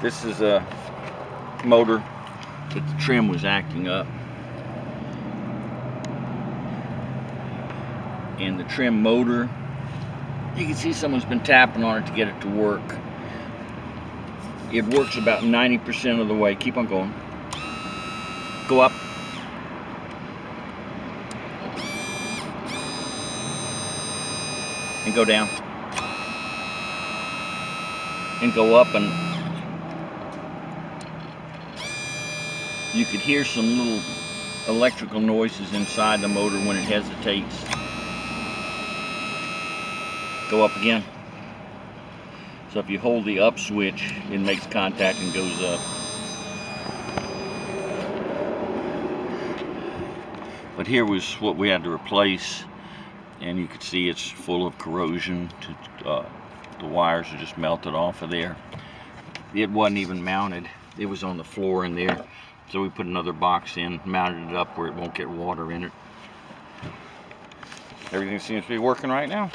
This is a motor that the trim was acting up. And the trim motor, you can see someone's been tapping on it to get it to work. It works about 90% of the way. Keep on going. Go up. And go down. And go up, and you could hear some little electrical noises inside the motor when it hesitates. Go up again. So if you hold the up switch, it makes contact and goes up. But here was what we had to replace, and you could see it's full of corrosion. The wires are just melted off of there. It wasn't even mounted. It was on the floor in there. So we put another box in, mounted it up where it won't get water in it. Everything seems to be working right now.